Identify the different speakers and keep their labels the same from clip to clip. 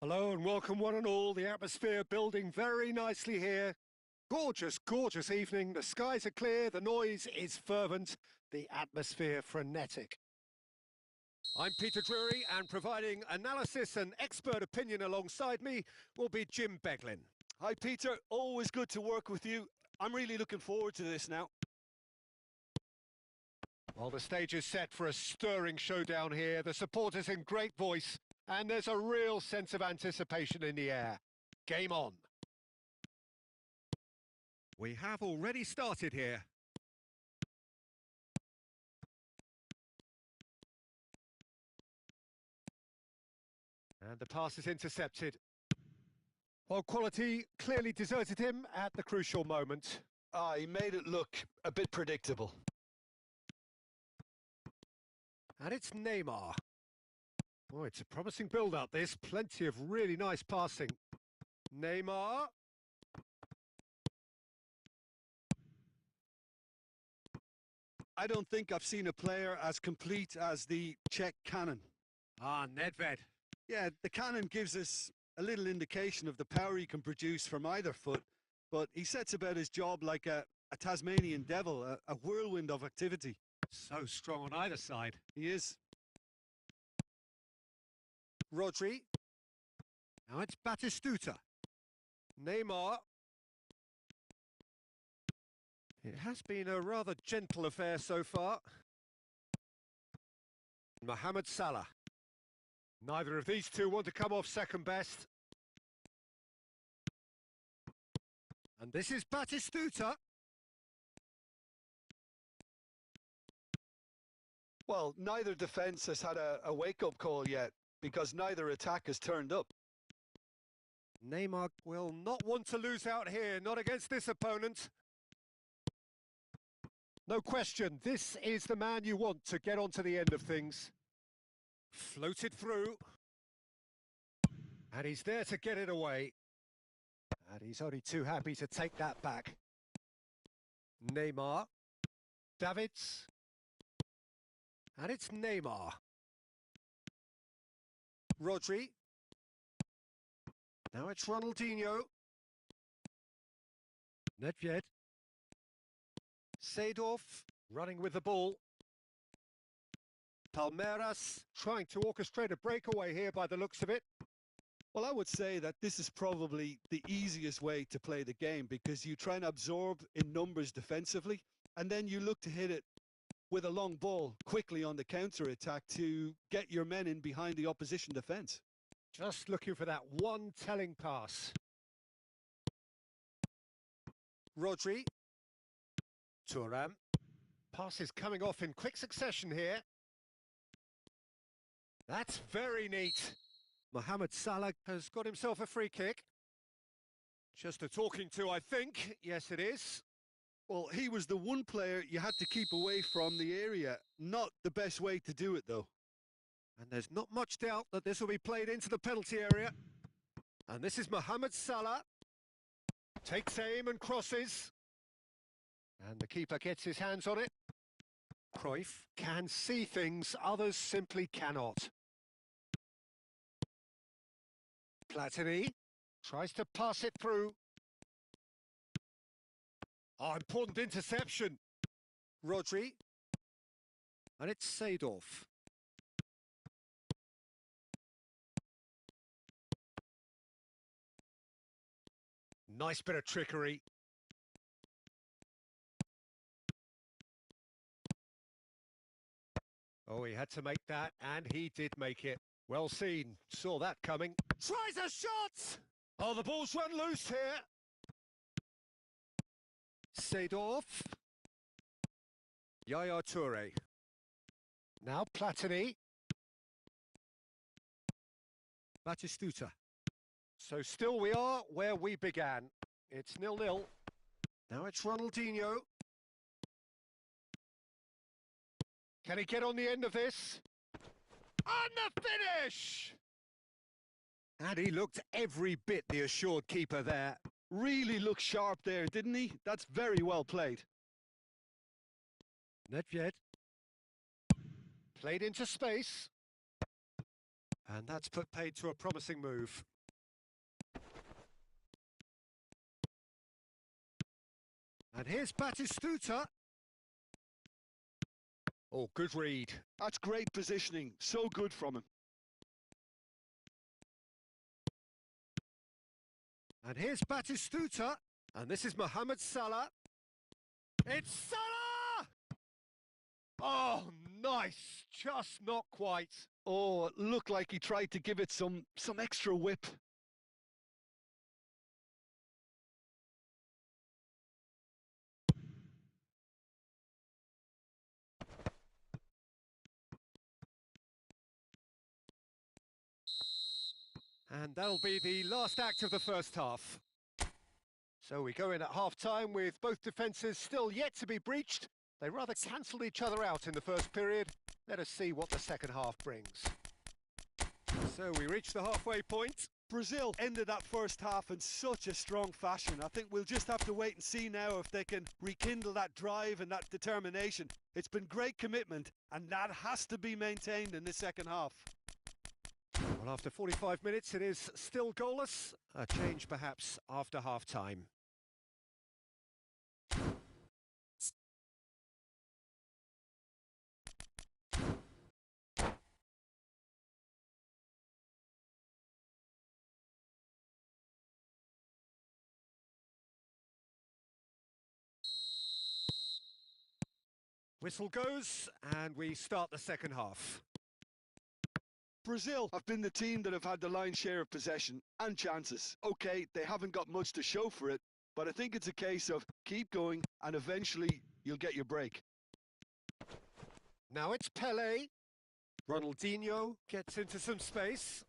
Speaker 1: Hello and welcome one and all. The atmosphere building very nicely here. Gorgeous, gorgeous evening. The skies are clear, the noise is fervent, the atmosphere frenetic. I'm Peter Drury, and providing analysis and expert opinion alongside me will be Jim Beglin.
Speaker 2: Hi Peter, always good to work with you. I'm really looking forward to this now.
Speaker 1: Well, the stage is set for a stirring showdown here. The supporters in great voice, and there's a real sense of anticipation in the air. Game on. We have already started here. And the pass is intercepted. Well, quality clearly deserted him at the crucial moment.
Speaker 2: He made it look a bit predictable.
Speaker 1: And it's Neymar. Oh, it's a promising build-up, this. Plenty of really nice passing. Neymar.
Speaker 2: I don't think I've seen a player as complete as the Czech cannon.
Speaker 1: Nedved.
Speaker 2: Yeah, the cannon gives us a little indication of the power he can produce from either foot, but he sets about his job like a Tasmanian devil, a whirlwind of activity.
Speaker 1: So strong on either side.
Speaker 2: He is.
Speaker 1: Rodri. Now it's Batistuta. Neymar. It has been a rather gentle affair so far. Mohamed Salah. Neither of these two want to come off second best. And this is Batistuta.
Speaker 2: Well, neither defence has had a wake-up call yet, because neither attack has turned up.
Speaker 1: Neymar will not want to lose out here, not against this opponent. No question, this is the man you want to get onto the end of things. Floated through. And he's there to get it away. And he's only too happy to take that back. Neymar. Davids. And it's Neymar. Rodri. Now it's Ronaldinho. Nedved. Seedorf running with the ball. Palmeiras trying to orchestrate a breakaway here by the looks of it.
Speaker 2: Well, I would say that this is probably the easiest way to play the game, because you try and absorb in numbers defensively, and then you look to hit it with a long ball quickly on the counter-attack to get your men in behind the opposition defence.
Speaker 1: Just looking for that one telling pass. Rodri. Thuram. Passes coming off in quick succession here. That's very neat. Mohamed Salah has got himself a free kick. Just a talking to, I think. Yes, it is.
Speaker 2: Well, he was the one player you had to keep away from the area. Not the best way to do it, though.
Speaker 1: And there's not much doubt that this will be played into the penalty area. And this is Mohamed Salah. Takes aim and crosses. And the keeper gets his hands on it. Cruyff can see things others simply cannot. Platini tries to pass it through. Oh, important interception. Rodri. And it's Seedorf. Nice bit of trickery. Oh, he had to make that, and he did make it. Well seen. Saw that coming. Tries a shot! Oh, the ball's run loose here. Seedorf. Yaya Toure. Now Platini. Batistuta. So still we are where we began. It's 0-0. Now it's Ronaldinho. Can he get on the end of this? On the finish! And he looked every bit the assured keeper there.
Speaker 2: Really looked sharp there, didn't he? That's very well played.
Speaker 1: Nedved. Played into space. And that's put paid to a promising move. And here's Batistuta. Oh, good read.
Speaker 2: That's great positioning. So good from him.
Speaker 1: And here's Batistuta. And this is Mohamed Salah. It's Salah! Oh, nice. Just not quite.
Speaker 2: Oh, it looked like he tried to give it some extra whip.
Speaker 1: And that'll be the last act of the first half. So we go in at half-time with both defences still yet to be breached. They rather cancelled each other out in the first period. Let us see what the second half brings. So we reach the halfway point.
Speaker 2: Brazil ended that first half in such a strong fashion. I think we'll just have to wait and see now if they can rekindle that drive and that determination. It's been great commitment, and that has to be maintained in the second half.
Speaker 1: Well, after 45 minutes, it is still goalless. A change, perhaps, after half-time. Whistle goes, and we start the second half.
Speaker 2: Brazil have been the team that have had the lion's share of possession and chances. Okay, they haven't got much to show for it, but I think it's a case of keep going and eventually you'll get your break.
Speaker 1: Now it's Pelé. Ronaldinho gets into some space.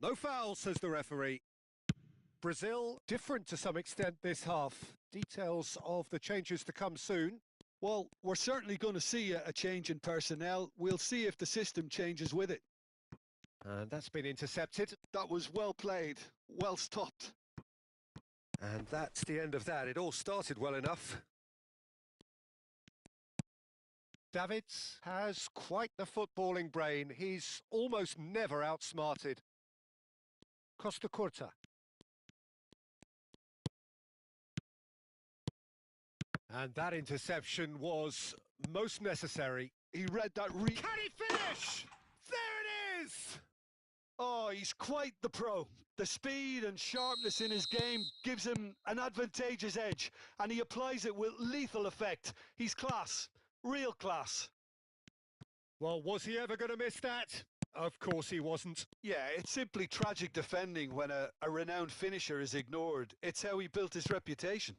Speaker 1: No foul, says the referee. Brazil different to some extent this half. Details of the changes to come soon.
Speaker 2: Well, we're certainly going to see a change in personnel. We'll see if the system changes with it.
Speaker 1: And that's been intercepted.
Speaker 2: That was well played, well stopped.
Speaker 1: And that's the end of that. It all started well enough. Davids has quite the footballing brain. He's almost never outsmarted. Costa Curta. And that interception was most necessary.
Speaker 2: He read that
Speaker 1: Can he finish? There it is!
Speaker 2: Oh, he's quite the pro. The speed and sharpness in his game gives him an advantageous edge, and he applies it with lethal effect. He's class, real class.
Speaker 1: Well, was he ever going to miss that? Of course he wasn't.
Speaker 2: Yeah, it's simply tragic defending when a renowned finisher is ignored. It's how he built his reputation.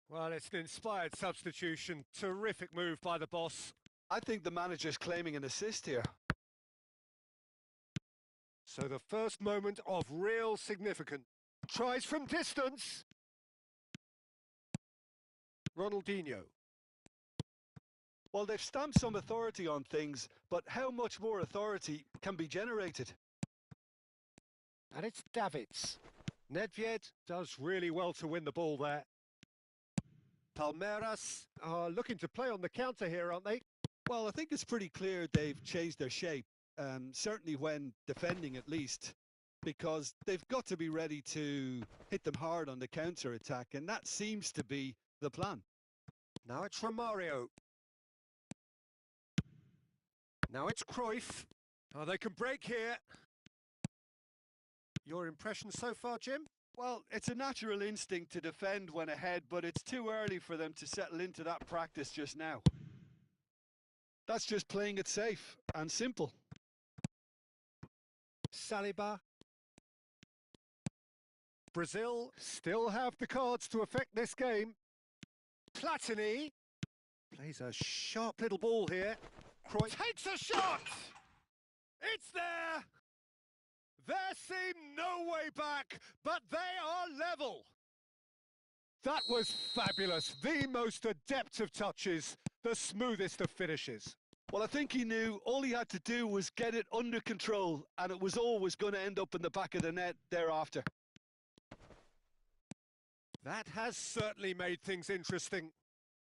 Speaker 1: Well, it's an inspired substitution. Terrific move by the boss.
Speaker 2: I think the manager's claiming an assist here.
Speaker 1: So the first moment of real significance. Tries from distance. Ronaldinho.
Speaker 2: Well, they've stamped some authority on things, but how much more authority can be generated?
Speaker 1: And it's Davids. Nedved does really well to win the ball there. Palmeiras are looking to play on the counter here, aren't they?
Speaker 2: Well, I think it's pretty clear they've changed their shape. Certainly when defending at least, because they've got to be ready to hit them hard on the counter-attack, and that seems to be the plan.
Speaker 1: Now it's Romario. Now it's Cruyff. Oh, they can break here. Your impression so far, Jim?
Speaker 2: Well, it's a natural instinct to defend when ahead, but it's too early for them to settle into that practice just now. That's just playing it safe and simple.
Speaker 1: Saliba. Brazil still have the cards to affect this game. Platini plays a sharp little ball here. Cruyff takes a shot! It's there! There seemed no way back, but they are level. That was fabulous. The most adept of touches, the smoothest of finishes.
Speaker 2: Well, I think he knew all he had to do was get it under control, and it was always going to end up in the back of the net thereafter.
Speaker 1: That has certainly made things interesting.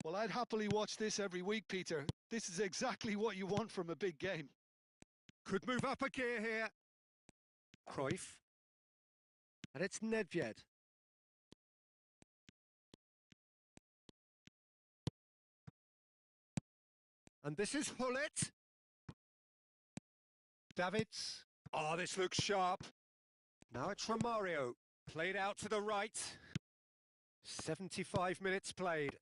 Speaker 2: Well, I'd happily watch this every week, Peter. This is exactly what you want from a big game.
Speaker 1: Could move up a gear here. Cruyff. And it's Nedved. And this is Hullet. Davids. Oh, this looks sharp. Now it's Romario. Played out to the right. 75 minutes played.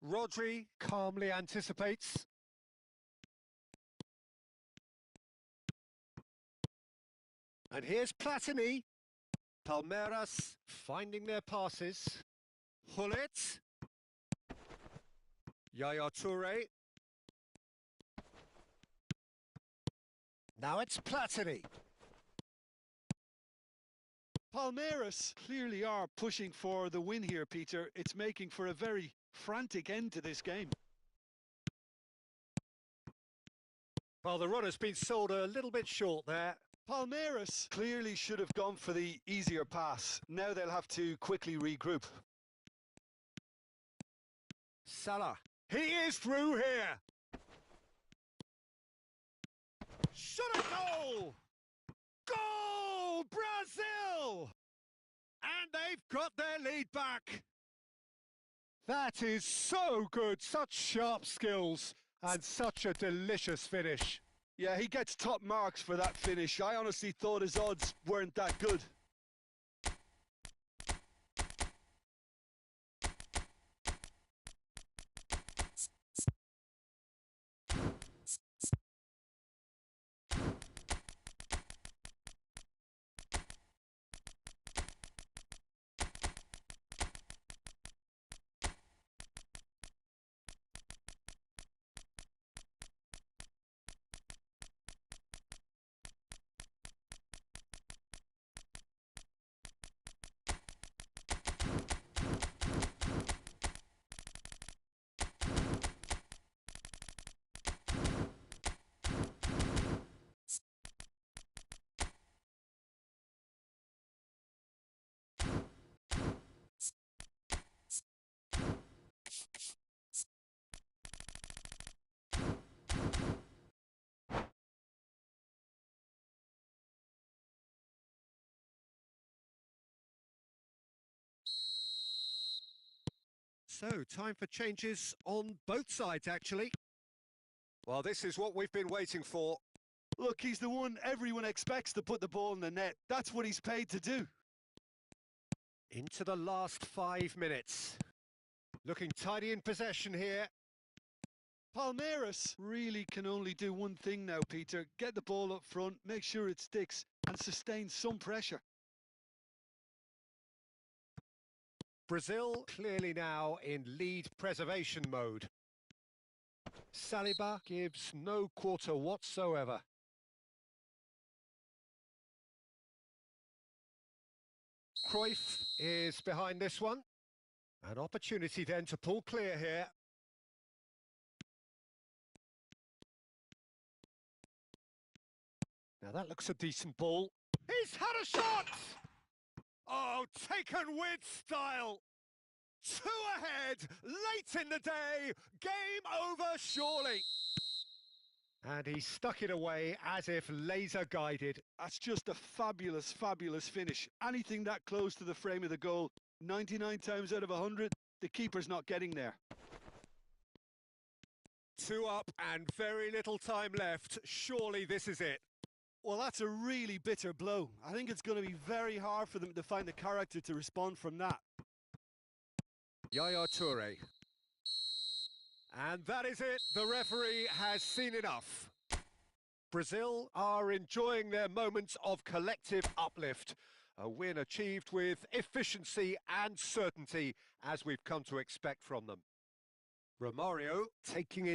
Speaker 1: Rodri calmly anticipates. And here's Platini. Palmeiras finding their passes. Hullet. Yaya Toure. Now it's Platini.
Speaker 2: Palmeiras clearly are pushing for the win here, Peter. It's making for a very frantic end to this game.
Speaker 1: Well, the run has been sold a little bit short there.
Speaker 2: Palmeiras clearly should have gone for the easier pass. Now they'll have to quickly regroup.
Speaker 1: Salah. He is through here. Shot a goal! Goal! Brazil! And they've got their lead back. That is so good. Such sharp skills and such a delicious finish.
Speaker 2: Yeah, he gets top marks for that finish. I honestly thought his odds weren't that good.
Speaker 1: So, time for changes on both sides, actually. Well, this is what we've been waiting for.
Speaker 2: Look, he's the one everyone expects to put the ball in the net. That's what he's paid to do.
Speaker 1: Into the last 5 minutes. Looking tidy in possession here.
Speaker 2: Palmeiras really can only do one thing now, Peter. Get the ball up front, make sure it sticks, and sustain some pressure.
Speaker 1: Brazil clearly now in lead preservation mode. Saliba gives no quarter whatsoever. Cruyff is behind this one. An opportunity then to pull clear here. Now that looks a decent ball. He's had a shot! Oh, taken with style. 2 ahead, late in the day, game over surely. And he stuck it away as if laser guided.
Speaker 2: That's just a fabulous, fabulous finish. Anything that close to the frame of the goal, 99 times out of 100, the keeper's not getting there.
Speaker 1: 2 up and very little time left. Surely this is it.
Speaker 2: Well, that's a really bitter blow. I think it's going to be very hard for them to find the character to respond from that.
Speaker 1: Yaya Toure. And that is it. The referee has seen enough. Brazil are enjoying their moments of collective uplift. A win achieved with efficiency and certainty, as we've come to expect from them. Romario taking in